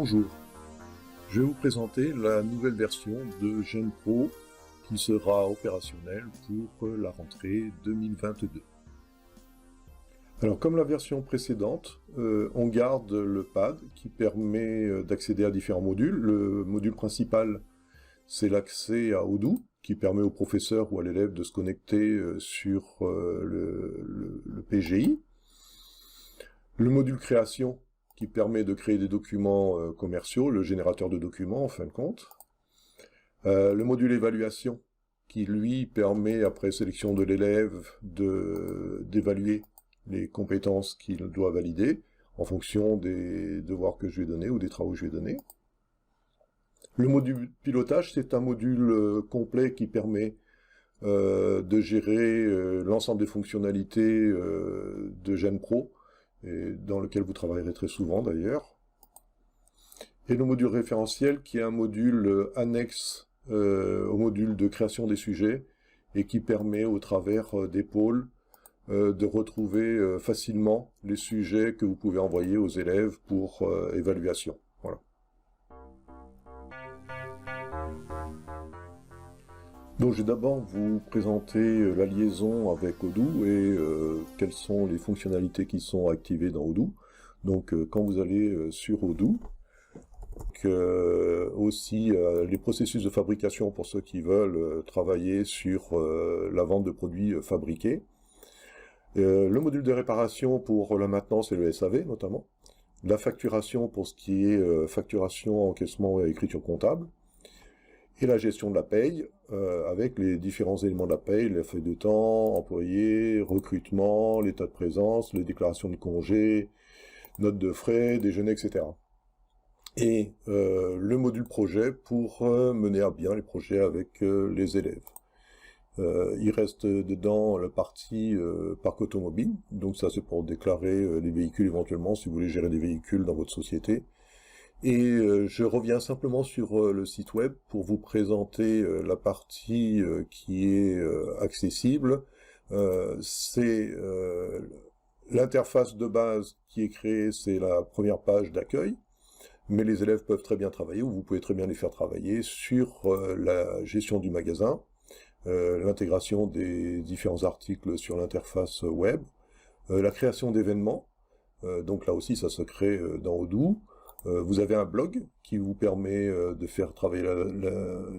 Bonjour, je vais vous présenter la nouvelle version de GenPro qui sera opérationnelle pour la rentrée 2022. Alors comme la version précédente, on garde le pad qui permet d'accéder à différents modules. Le module principal, c'est l'accès à Odoo, qui permet au professeur ou à l'élève de se connecter sur le PGI. Le module création, qui permet de créer des documents commerciaux, le générateur de documents en fin de compte. Le module évaluation, qui lui permet, après sélection de l'élève, d'évaluer les compétences qu'il doit valider, en fonction des devoirs que je lui ai donnés ou des travaux que je lui ai donnés. Le module pilotage, c'est un module complet qui permet de gérer l'ensemble des fonctionnalités de GenPro, et dans lequel vous travaillerez très souvent d'ailleurs. Et le module référentiel, qui est un module annexe au module de création des sujets, et qui permet, au travers des pôles, de retrouver facilement les sujets que vous pouvez envoyer aux élèves pour évaluation. Voilà. Donc je vais d'abord vous présenter la liaison avec Odoo et quelles sont les fonctionnalités qui sont activées dans Odoo. Donc quand vous allez sur Odoo, aussi les processus de fabrication pour ceux qui veulent travailler sur la vente de produits fabriqués. Le module de réparation pour la maintenance et le SAV notamment. La facturation pour ce qui est facturation, encaissement et écriture comptable. Et la gestion de la paye, avec les différents éléments de la paye, la feuille de temps, employé, recrutement, l'état de présence, les déclarations de congés, notes de frais, déjeuner, etc. Et le module projet pour mener à bien les projets avec les élèves. Il reste dedans la partie parc automobile, donc ça c'est pour déclarer les véhicules éventuellement, si vous voulez gérer des véhicules dans votre société. Et je reviens simplement sur le site web pour vous présenter la partie qui est accessible. C'est l'interface de base qui est créée, c'est la première page d'accueil, mais les élèves peuvent très bien travailler, ou vous pouvez très bien les faire travailler sur la gestion du magasin, l'intégration des différents articles sur l'interface web, la création d'événements, donc là aussi ça se crée dans Odoo. Vous avez un blog qui vous permet de faire travailler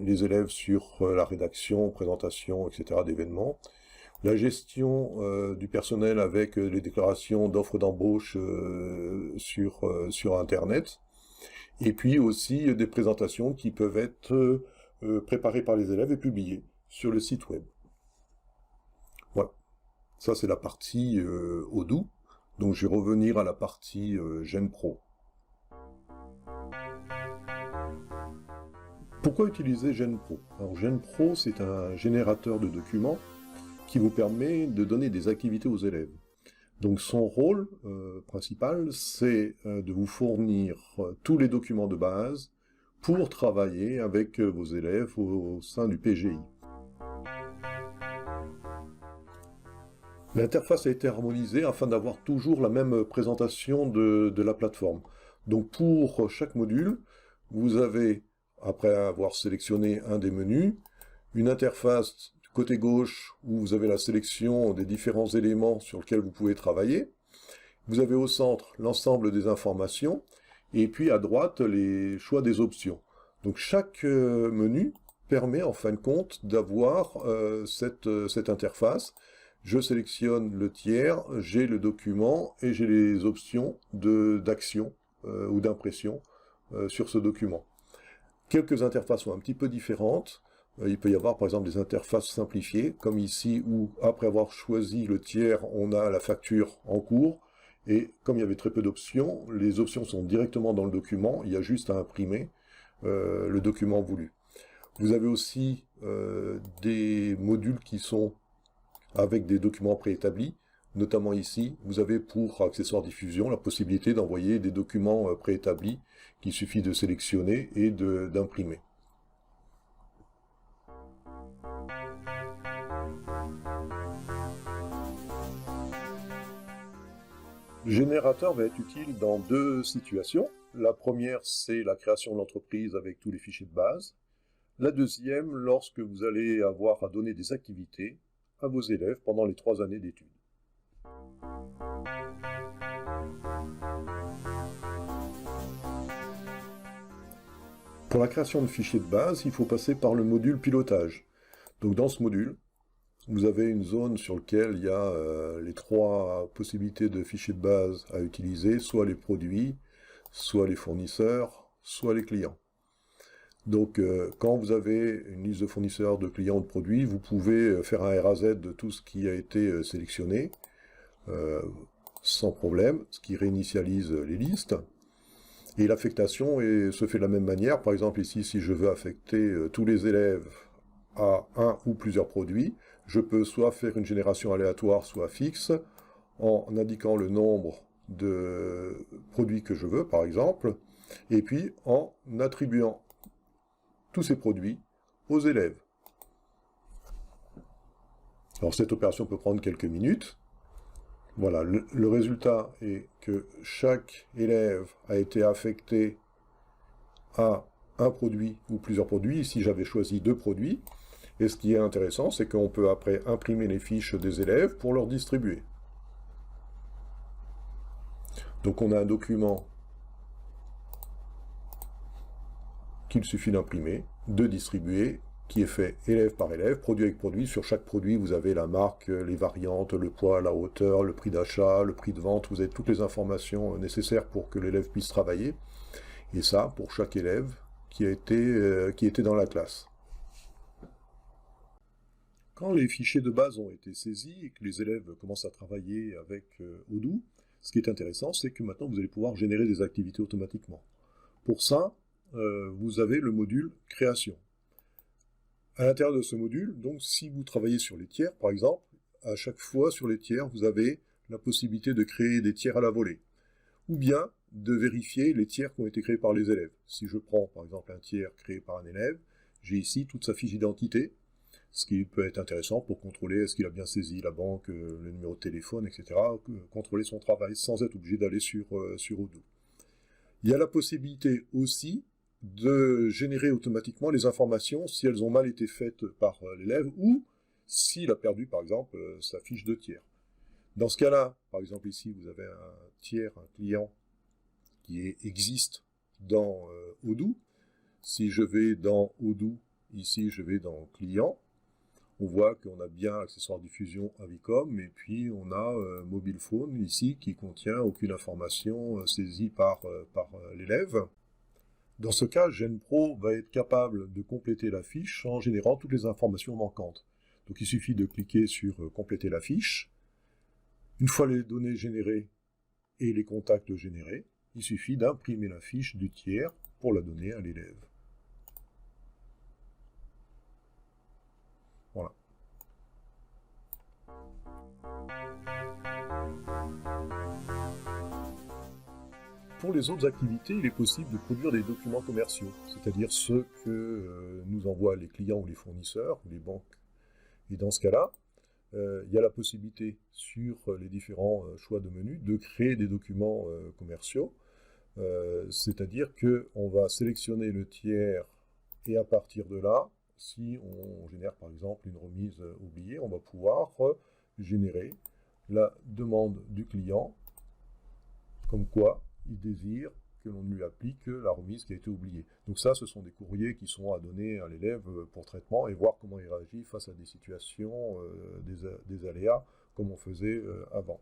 les élèves sur la rédaction, présentation, etc. d'événements. La gestion du personnel avec les déclarations d'offres d'embauche sur Internet. Et puis aussi des présentations qui peuvent être préparées par les élèves et publiées sur le site web. Voilà. Ça, c'est la partie Odoo. Donc, je vais revenir à la partie GenPro. Pourquoi utiliser GenPro? Alors GenPro, c'est un générateur de documents qui vous permet de donner des activités aux élèves. Donc son rôle principal, c'est de vous fournir tous les documents de base pour travailler avec vos élèves au sein du PGI. L'interface a été harmonisée afin d'avoir toujours la même présentation de la plateforme. Donc pour chaque module, vous avez, après avoir sélectionné un des menus, une interface du côté gauche où vous avez la sélection des différents éléments sur lesquels vous pouvez travailler. Vous avez au centre l'ensemble des informations et puis à droite les choix des options. Donc chaque menu permet en fin de compte d'avoir cette interface. Je sélectionne le tiers, j'ai le document et j'ai les options d'action ou d'impression sur ce document. Quelques interfaces sont un petit peu différentes. Il peut y avoir par exemple des interfaces simplifiées, comme ici où après avoir choisi le tiers, on a la facture en cours. Et comme il y avait très peu d'options, les options sont directement dans le document, il y a juste à imprimer le document voulu. Vous avez aussi des modules qui sont avec des documents préétablis. Notamment ici, vous avez pour accessoire diffusion la possibilité d'envoyer des documents préétablis qu'il suffit de sélectionner et d'imprimer. Le générateur va être utile dans deux situations. La première, c'est la création de l'entreprise avec tous les fichiers de base. La deuxième, lorsque vous allez avoir à donner des activités à vos élèves pendant les 3 années d'études. Pour la création de fichiers de base, il faut passer par le module pilotage. Donc dans ce module, vous avez une zone sur laquelle il y a les 3 possibilités de fichiers de base à utiliser, soit les produits, soit les fournisseurs, soit les clients. Donc quand vous avez une liste de fournisseurs, de clients, de produits, vous pouvez faire un RAZ de tout ce qui a été sélectionné, sans problème, ce qui réinitialise les listes. Et l'affectation se fait de la même manière. Par exemple ici, si je veux affecter tous les élèves à un ou plusieurs produits, je peux soit faire une génération aléatoire, soit fixe, en indiquant le nombre de produits que je veux, par exemple, et puis en attribuant tous ces produits aux élèves. Alors cette opération peut prendre quelques minutes. Voilà, le résultat est que chaque élève a été affecté à un produit ou plusieurs produits. Ici, j'avais choisi 2 produits. Et ce qui est intéressant, c'est qu'on peut après imprimer les fiches des élèves pour leur distribuer. Donc on a un document qu'il suffit d'imprimer, de distribuer, qui est fait élève par élève, produit avec produit. Sur chaque produit, vous avez la marque, les variantes, le poids, la hauteur, le prix d'achat, le prix de vente. Vous avez toutes les informations nécessaires pour que l'élève puisse travailler. Et ça, pour chaque élève qui était dans la classe. Quand les fichiers de base ont été saisis et que les élèves commencent à travailler avec Odoo, ce qui est intéressant, c'est que maintenant, vous allez pouvoir générer des activités automatiquement. Pour ça, vous avez le module création. À l'intérieur de ce module, donc si vous travaillez sur les tiers, par exemple, à chaque fois sur les tiers, vous avez la possibilité de créer des tiers à la volée, ou bien de vérifier les tiers qui ont été créés par les élèves. Si je prends par exemple un tiers créé par un élève, j'ai ici toute sa fiche d'identité, ce qui peut être intéressant pour contrôler est-ce qu'il a bien saisi la banque, le numéro de téléphone, etc., contrôler son travail sans être obligé d'aller sur Odoo. Il y a la possibilité aussi de générer automatiquement les informations si elles ont mal été faites par l'élève ou s'il a perdu, par exemple, sa fiche de tiers. Dans ce cas-là, par exemple ici, vous avez un tiers, un client qui existe dans Odoo. Si je vais dans Odoo, ici je vais dans client, on voit qu'on a bien accessoire diffusion Avicom, et puis on a mobile phone ici qui contient aucune information saisie par l'élève. Dans ce cas, GenPro va être capable de compléter la fiche en générant toutes les informations manquantes. Donc il suffit de cliquer sur compléter la fiche. Une fois les données générées et les contacts générés, il suffit d'imprimer la fiche du tiers pour la donner à l'élève. Voilà. Pour les autres activités, il est possible de produire des documents commerciaux, c'est-à-dire ceux que nous envoient les clients ou les fournisseurs, ou les banques. Et dans ce cas-là, il y a la possibilité, sur les différents choix de menu, de créer des documents commerciaux, c'est-à-dire qu'on va sélectionner le tiers, et à partir de là, si on génère par exemple une remise oubliée, on va pouvoir générer la demande du client, comme quoi il désire que l'on lui applique la remise qui a été oubliée. Donc ça, ce sont des courriers qui sont à donner à l'élève pour traitement et voir comment il réagit face à des situations, des aléas, comme on faisait avant.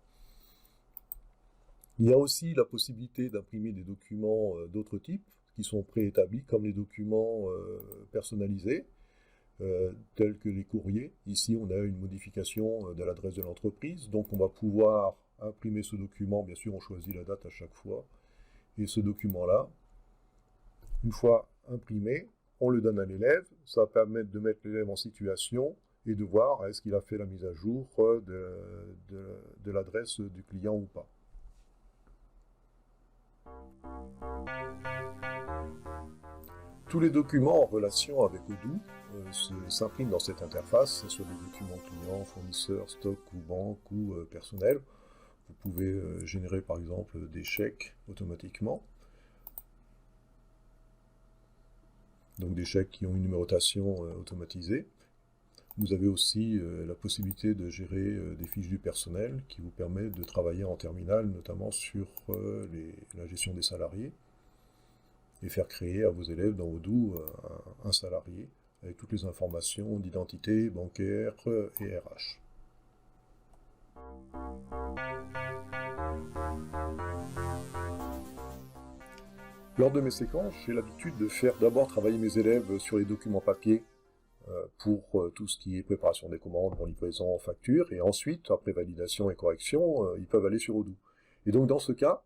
Il y a aussi la possibilité d'imprimer des documents d'autres types, qui sont préétablis, comme les documents personnalisés, tels que les courriers. Ici, on a une modification de l'adresse de l'entreprise, donc on va pouvoir imprimer ce document. Bien sûr, on choisit la date à chaque fois. Et ce document-là, une fois imprimé, on le donne à l'élève. Ça va permettre de mettre l'élève en situation et de voir est-ce qu'il a fait la mise à jour de l'adresse du client ou pas. Tous les documents en relation avec Odoo s'impriment dans cette interface, que ce soit des documents clients, fournisseurs, stock ou banque ou personnel. Vous pouvez générer par exemple des chèques automatiquement. donc des chèques qui ont une numérotation automatisée. Vous avez aussi la possibilité de gérer des fiches du personnel qui vous permet de travailler en terminal, notamment sur la gestion des salariés, et faire créer à vos élèves dans Odoo un salarié avec toutes les informations d'identité bancaire et RH. Lors de mes séquences, j'ai l'habitude de faire d'abord travailler mes élèves sur les documents papier pour tout ce qui est préparation des commandes, bon, livraison, facture, et ensuite, après validation et correction, ils peuvent aller sur Odoo. Et donc dans ce cas,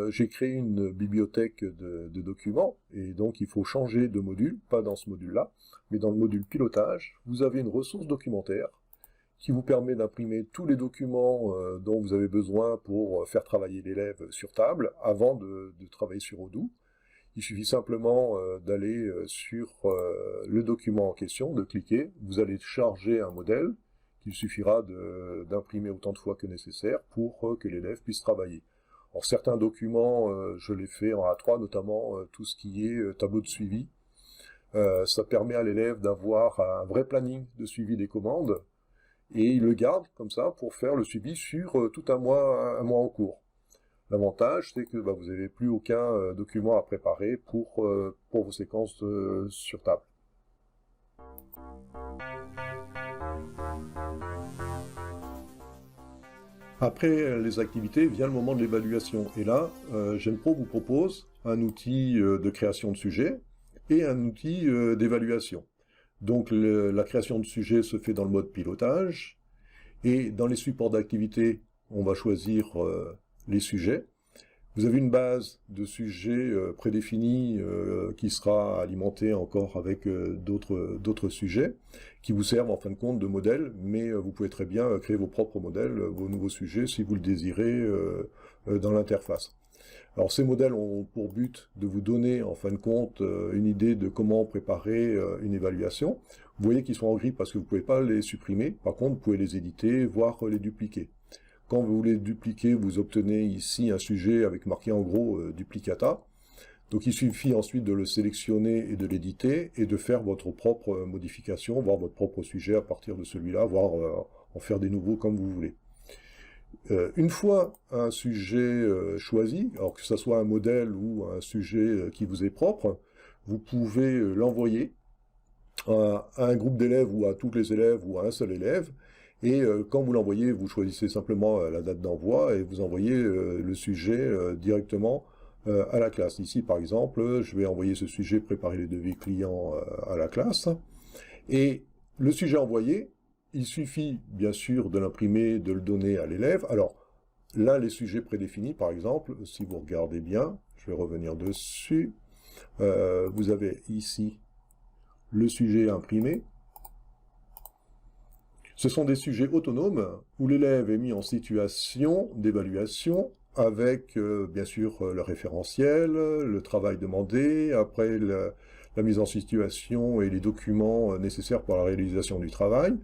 j'ai créé une bibliothèque de documents, et donc il faut changer de module, pas dans ce module-là, mais dans le module pilotage, vous avez une ressource documentaire qui vous permet d'imprimer tous les documents dont vous avez besoin pour faire travailler l'élève sur table, avant de travailler sur Odoo. Il suffit simplement d'aller sur le document en question, de cliquer, vous allez charger un modèle, qu'il suffira d'imprimer autant de fois que nécessaire pour que l'élève puisse travailler. Alors certains documents, je les fais en A3, notamment tout ce qui est tableau de suivi. Ça permet à l'élève d'avoir un vrai planning de suivi des commandes, et il le garde comme ça pour faire le suivi sur tout un mois en cours. L'avantage, c'est que vous n'avez plus aucun document à préparer pour vos séquences sur table. Après les activités, vient le moment de l'évaluation. Et là, GenPro vous propose un outil de création de sujets et un outil d'évaluation. Donc la création de sujets se fait dans le mode pilotage, et dans les supports d'activité, on va choisir les sujets. Vous avez une base de sujets prédéfinis qui sera alimentée encore avec d'autres sujets qui vous servent en fin de compte de modèle, mais vous pouvez très bien créer vos propres modèles, vos nouveaux sujets si vous le désirez dans l'interface. Alors ces modèles ont pour but de vous donner en fin de compte une idée de comment préparer une évaluation. Vous voyez qu'ils sont en gris parce que vous ne pouvez pas les supprimer, par contre vous pouvez les éditer, voire les dupliquer. Quand vous voulez dupliquer, vous obtenez ici un sujet avec marqué en gros duplicata. Donc il suffit ensuite de le sélectionner et de l'éditer et de faire votre propre modification, voire votre propre sujet à partir de celui-là, voire en faire des nouveaux comme vous voulez. Une fois un sujet choisi, alors que ce soit un modèle ou un sujet qui vous est propre, vous pouvez l'envoyer à un groupe d'élèves ou à tous les élèves ou à un seul élève. Et quand vous l'envoyez, vous choisissez simplement la date d'envoi et vous envoyez le sujet directement à la classe. Ici, par exemple, je vais envoyer ce sujet préparer les devis clients à la classe. Et le sujet envoyé, il suffit bien sûr de l'imprimer, de le donner à l'élève. Alors là, les sujets prédéfinis, par exemple, si vous regardez bien, je vais revenir dessus, vous avez ici le sujet imprimé. Ce sont des sujets autonomes où l'élève est mis en situation d'évaluation avec, bien sûr, le référentiel, le travail demandé, après la mise en situation et les documents nécessaires pour la réalisation du travail,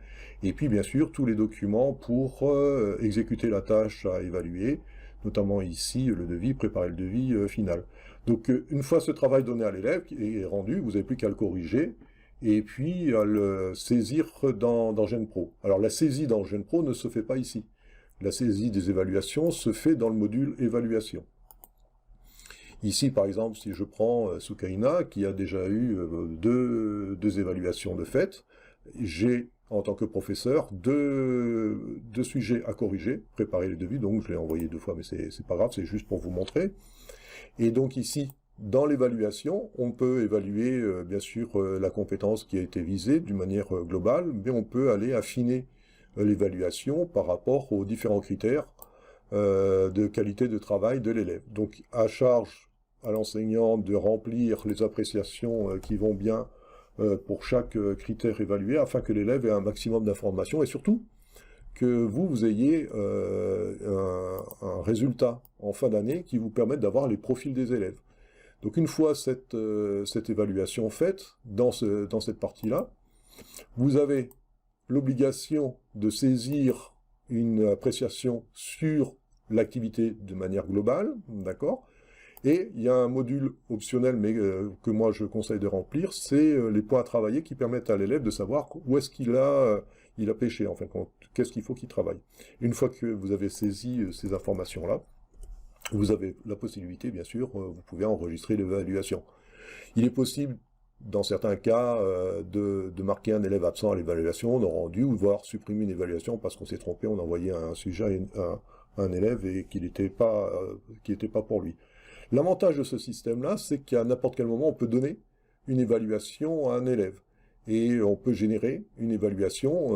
et puis, bien sûr, tous les documents pour exécuter la tâche à évaluer, notamment ici, le devis, préparer le devis final. Donc, une fois ce travail donné à l'élève est rendu, vous n'avez plus qu'à le corriger, et puis à le saisir dans GenPro. Alors la saisie dans GenPro ne se fait pas ici. La saisie des évaluations se fait dans le module évaluation. Ici, par exemple, si je prends Soukaina, qui a déjà eu deux évaluations de fait, j'ai, en tant que professeur, deux sujets à corriger, préparer les devis, donc je l'ai envoyé 2 fois, mais c'est pas grave, c'est juste pour vous montrer. Et donc ici, dans l'évaluation, on peut évaluer bien sûr la compétence qui a été visée d'une manière globale, mais on peut aller affiner l'évaluation par rapport aux différents critères de qualité de travail de l'élève. Donc à charge à l'enseignant de remplir les appréciations qui vont bien pour chaque critère évalué, afin que l'élève ait un maximum d'informations et surtout que vous ayez un résultat en fin d'année qui vous permette d'avoir les profils des élèves. Donc une fois cette évaluation faite, dans cette partie-là, vous avez l'obligation de saisir une appréciation sur l'activité de manière globale, d'accord? Et il y a un module optionnel, mais que moi je conseille de remplir, c'est les points à travailler qui permettent à l'élève de savoir où est-ce il a pêché, en fin de compte, qu'est-ce qu'il faut qu'il travaille. Une fois que vous avez saisi ces informations-là, vous avez la possibilité, bien sûr, vous pouvez enregistrer l'évaluation. Il est possible, dans certains cas, de marquer un élève absent à l'évaluation, non rendu, ou voire supprimer une évaluation parce qu'on s'est trompé, on a envoyé un sujet à un élève et qu'il n'était pas pour lui. L'avantage de ce système-là, c'est qu'à n'importe quel moment, on peut donner une évaluation à un élève. Et on peut générer une évaluation,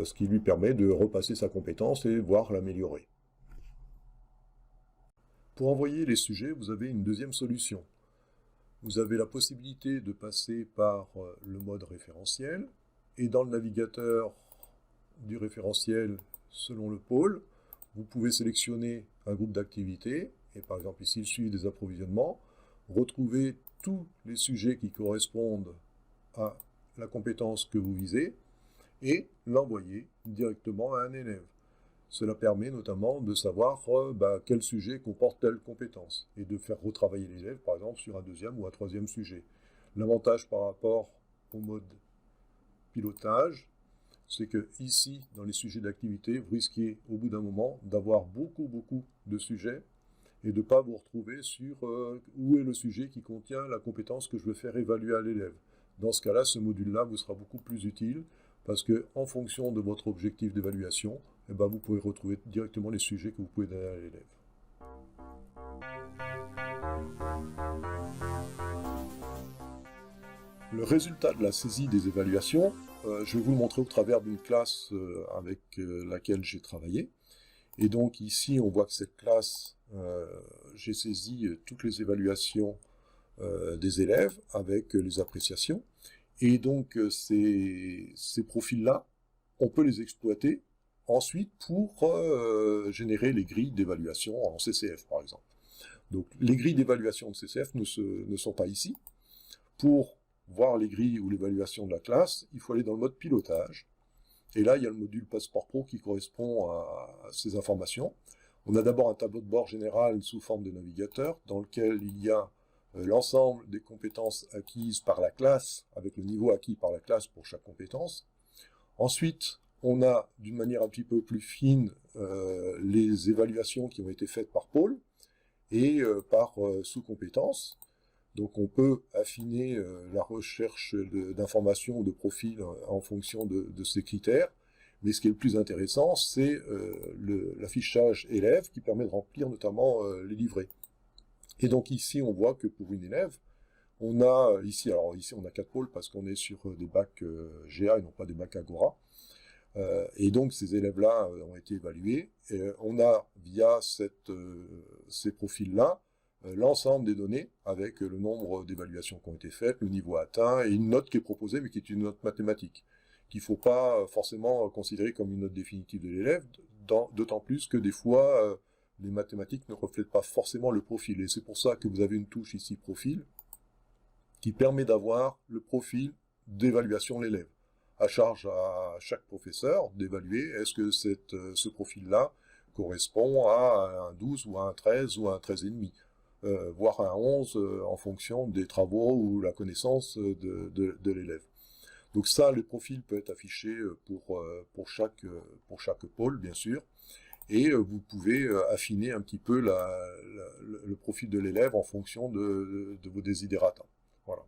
ce qui lui permet de repasser sa compétence et voir l'améliorer. Pour envoyer les sujets, vous avez une deuxième solution. Vous avez la possibilité de passer par le mode référentiel, et dans le navigateur du référentiel, selon le pôle, vous pouvez sélectionner un groupe d'activités, et par exemple ici le suivi des approvisionnements, retrouver tous les sujets qui correspondent à la compétence que vous visez, et l'envoyer directement à un élève. Cela permet notamment de savoir quel sujet comporte telle compétence et de faire retravailler l'élève, par exemple, sur un deuxième ou un troisième sujet. L'avantage par rapport au mode pilotage, c'est que ici, dans les sujets d'activité, vous risquez au bout d'un moment d'avoir beaucoup de sujets et de ne pas vous retrouver sur où est le sujet qui contient la compétence que je veux faire évaluer à l'élève. Dans ce cas-là, ce module-là vous sera beaucoup plus utile parce que, en fonction de votre objectif d'évaluation, vous pouvez retrouver directement les sujets que vous pouvez donner à l'élève. Le résultat de la saisie des évaluations, je vais vous le montrer au travers d'une classe avec laquelle j'ai travaillé. Et donc ici, on voit que cette classe, j'ai saisi toutes les évaluations des élèves avec les appréciations. Et donc ces profils-là, on peut les exploiter ensuite pour générer les grilles d'évaluation en CCF, par exemple. Donc les grilles d'évaluation de CCF ne sont pas ici. Pour voir les grilles ou l'évaluation de la classe, il faut aller dans le mode pilotage. Et là, il y a le module Passeport Pro qui correspond à ces informations. On a d'abord un tableau de bord général sous forme de navigateur, dans lequel il y a l'ensemble des compétences acquises par la classe, avec le niveau acquis par la classe pour chaque compétence. Ensuite, on a, d'une manière un petit peu plus fine, les évaluations qui ont été faites par pôle et par sous-compétences. Donc on peut affiner la recherche d'informations ou de profils en fonction de ces critères. Mais ce qui est le plus intéressant, c'est l'affichage élève qui permet de remplir notamment les livrets. Et donc ici, on voit que pour une élève, on a ici on a 4 pôles parce qu'on est sur des bacs GA et non pas des bacs Agora. Et donc ces élèves-là ont été évalués. Et on a via ces profils-là l'ensemble des données avec le nombre d'évaluations qui ont été faites, le niveau atteint et une note qui est proposée mais qui est une note mathématique, qu'il ne faut pas forcément considérer comme une note définitive de l'élève, d'autant plus que des fois les mathématiques ne reflètent pas forcément le profil. Et c'est pour ça que vous avez une touche ici profil qui permet d'avoir le profil d'évaluation de l'élève. À charge à chaque professeur d'évaluer est-ce que ce profil-là correspond à un 12 ou à un 13 ou à un 13,5, voire à un 11 en fonction des travaux ou la connaissance de l'élève. Donc ça, le profil peut être affiché pour chaque pôle, bien sûr, et vous pouvez affiner un petit peu le profil de l'élève en fonction de vos desiderata. Voilà.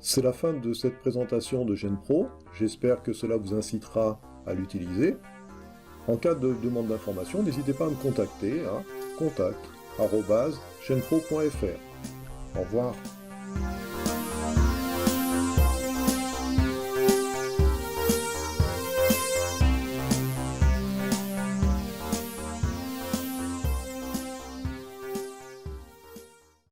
C'est la fin de cette présentation de GenPro. J'espère que cela vous incitera à l'utiliser. En cas de demande d'information, n'hésitez pas à me contacter à contact@genpro.fr. Au revoir.